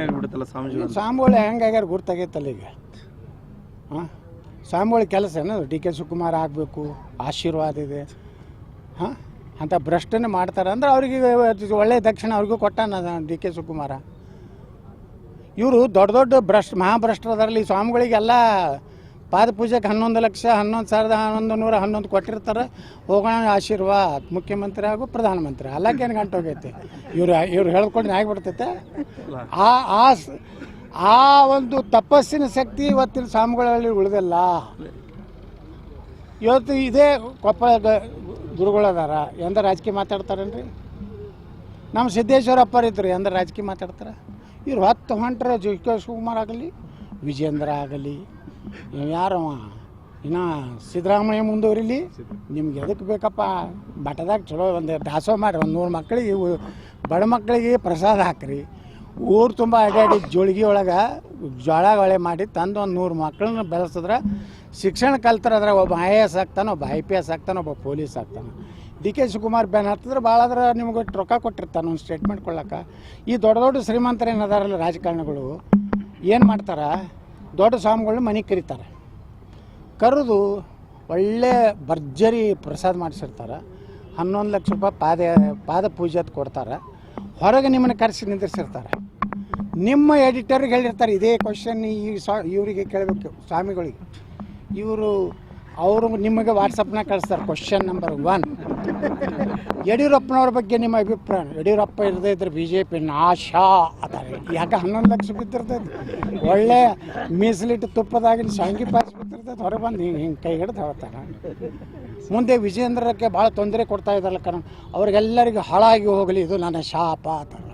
ಆಗ್ಬಿಡುತ್ತಲ್ಲ ಸ್ವಾಮಿಗಳು ಹೆಂಗಾಗ್ಯಾರ ಗುರ್ತಾಗೈತಲ್ಲ ಈಗ. ಹಾಂ, ಸ್ವಾಮಿಗಳ ಕೆಲಸ ಏನು ಡಿ ಕೆ ಶಿವಕುಮಾರ್ ಆಗಬೇಕು, ಆಶೀರ್ವಾದ ಇದೆ. ಹಾಂ, ಅಂಥ ಭ್ರಷ್ಟನೇ ಮಾಡ್ತಾರೆ ಅಂದ್ರೆ ಅವ್ರಿಗೆ ಒಳ್ಳೆಯ ದಕ್ಷಿಣ ಅವ್ರಿಗೂ ಕೊಟ್ಟಾನ ಡಿ ಕೆ ಶಿವಕುಮಾರ. ಇವರು ದೊಡ್ಡ ದೊಡ್ಡ ಮಹಾಭ್ರಷ್ಟರದಾರಲ್ಲಿ ಸ್ವಾಮಿಗಳಿಗೆಲ್ಲ ಪಾದಪೂಜೆಗೆ 11 ಲಕ್ಷ 11,1111 ಕೊಟ್ಟಿರ್ತಾರೆ. ಹೋಗೋಣ ಆಶೀರ್ವಾದ, ಮುಖ್ಯಮಂತ್ರಿ ಹಾಗೂ ಪ್ರಧಾನಮಂತ್ರಿ ಅಲ್ಲಕ್ಕೇನು ಗಂಟು ಹೋಗೈತೆ. ಇವ್ರು ಹೇಳ್ಕೊಂಡು ಆಗಿಬಿಡ್ತೈತೆ. ಆ ಒಂದು ತಪಸ್ಸಿನ ಶಕ್ತಿ ಇವತ್ತಿನ ಸ್ವಾಮಿಗಳಲ್ಲಿ ಉಳಿದಿಲ್ಲ. ಇವತ್ತು ಇದೇ ಕೊಪ್ಪಳ ಗುರುಗಳದಾರ ಎಂದ ರಾಜಕೀಯ ಮಾತಾಡ್ತಾರೇನ್ರಿ? ನಮ್ಮ ಸಿದ್ದೇಶ್ವರಪ್ಪರು ಇದ್ರು ಎಂದ ರಾಜಕೀಯ ಮಾತಾಡ್ತಾರೆ? ಇವ್ರು 10 ಹೊಂಟ್ರೆ ಡಿ ಕೆ ಶಿವಕುಮಾರ್ ಆಗಲಿ, ವಿಜೇಂದ್ರ ಆಗಲಿ, ಯಾರವ ಇನ್ನು ಸಿದ್ದರಾಮಯ್ಯ ಮುಂದುವರಿಲಿ. ನಿಮ್ಗೆ ಎದಕ್ಕೆ ಬೇಕಪ್ಪ? ಬಟದಾಗ ಚಲೋ ಒಂದು ದಾಸೋ ಮಾಡಿರಿ, ಒಂದು 100 ಮಕ್ಕಳಿಗೆ ಬಡ ಮಕ್ಕಳಿಗೆ ಪ್ರಸಾದ ಹಾಕ್ರಿ. ಊರು ತುಂಬ ಅಡ್ಡಾಡಿ ಜೋಳಿಗೆ ಒಳಗೆ ಜೋಳ ಒಳೆ ಮಾಡಿ ತಂದು ಒಂದು 100 ಮಕ್ಕಳನ್ನ ಬೆಳೆಸಿದ್ರೆ ಶಿಕ್ಷಣ ಕಲ್ತಾರೆ. ಅದ್ರಾಗ ಒಬ್ಬ IAS ಆಗ್ತಾನೆ, ಒಬ್ಬ IPS ಆಗ್ತಾನೆ, ಒಬ್ಬ ಪೊಲೀಸ್ ಆಗ್ತಾನೆ. ಡಿ ಕೆ ಶಿವಕುಮಾರ್ ಬ್ಯಾನ್ ಹತ್ತಿದ್ರೆ ಭಾಳ ಆದ್ರೆ ನಿಮ್ಗೆ ರೊಕ್ಕ ಕೊಟ್ಟಿರ್ತಾನೆ ಒಂದು ಸ್ಟೇಟ್ಮೆಂಟ್ ಕೊಡ್ಲಕ್ಕೆ. ಈ ದೊಡ್ಡ ದೊಡ್ಡ ಶ್ರೀಮಂತರು ಏನದಾರಲ್ಲ ರಾಜಕಾರಣಿಗಳು ಏನು ಮಾಡ್ತಾರೆ? ದೊಡ್ಡ ಸ್ವಾಮಿಗಳನ್ನ ಮನೆಗೆ ಕರೀತಾರೆ. ಕರೆದು ಒಳ್ಳೆ ಭರ್ಜರಿ ಪ್ರಸಾದ ಮಾಡಿಸಿರ್ತಾರೆ. 11 ಲಕ್ಷ ರೂಪಾಯಿ ಪಾದ ಪೂಜೆದು ಕೊಡ್ತಾರೆ. ಹೊರಗೆ ನಿಮ್ಮನ್ನು ಕರೆಸಿ ನಿಂದಿರ್ಸಿರ್ತಾರೆ. ನಿಮ್ಮ ಎಡಿಟರ್ಗೆ ಹೇಳಿರ್ತಾರೆ ಇದೇ ಕ್ವಶನ್ ಇವರಿಗೆ ಕೇಳಬೇಕು ಸ್ವಾಮಿಗಳಿಗೆ. ಅವರು ನಿಮಗೆ ವಾಟ್ಸಪ್ನಾಗ ಕಳಿಸ್ತಾರೆ. ಕ್ವಶನ್ ನಂಬರ್ 1, ಯಡಿಯೂರಪ್ಪನವ್ರ ಬಗ್ಗೆ ನಿಮ್ಮ ಅಭಿಪ್ರಾಯ. ಯಡಿಯೂರಪ್ಪ ಇರದೇ ಇದ್ರೆ BJP ನಾಶ ಅದಾರೆ. ಯಾಕೆ 11 ಲಕ್ಷ ಬಿದ್ದಿರ್ತೈತೆ, ಒಳ್ಳೆ ಮೀಸಲಿಟ್ಟು ತುಪ್ಪದಾಗಿನ ಶಾಂಗಿ ಪಾಸ್ ಬಿದ್ದಿರ್ತೈತೆ. ಹೊರಗೆ ಬಂದು ಹಿಂಗೆ ಕೈ ಹಿಡಿದು ಹೇಳ್ತಾರೆ. ಮುಂದೆ ವಿಜೇಂದ್ರಕ್ಕೆ ಭಾಳ ತೊಂದರೆ ಕೊಡ್ತಾ ಇದ್ದಾರಲ್ಲ ಕಾರಣ ಅವ್ರಿಗೆಲ್ಲರಿಗೂ ಹಾಳಾಗಿ ಹೋಗಲಿ, ಇದು ನನ್ನ ಶಾಪ ಅಂತಾರೆ.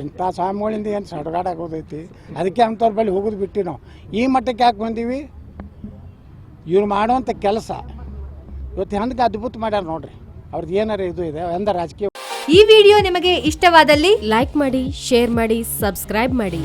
ಇಂಥ ಸ್ವಾಮಿಗಳಿಂದ ಏನು ಸಡಗಾಡಾಗೋದೈತಿ. ಅದಕ್ಕೆ ಅಂಥವ್ರ ಬಳಿ ಹೋಗೋದು ಬಿಟ್ಟು ನಾವು ಈ ಮಟ್ಟಕ್ಕೆ ಯಾಕೆ ಬಂದೀವಿ? ಇವ್ರು ಮಾಡುವಂಥ ಕೆಲಸ ಇವತ್ತು ಹೆಂಗೆ ಅದ್ಭುತ ಮಾಡ್ಯಾರ ನೋಡ್ರಿ. ಅವ್ರದ್ದು ಏನಾರ ಇದು ಇದೆ ಎಂದ ರಾಜಕೀಯ. ಈ ವಿಡಿಯೋ ನಿಮಗೆ ಇಷ್ಟವಾದಲ್ಲಿ ಲೈಕ್ ಮಾಡಿ, ಶೇರ್ ಮಾಡಿ, ಸಬ್ಸ್ಕ್ರೈಬ್ ಮಾಡಿ.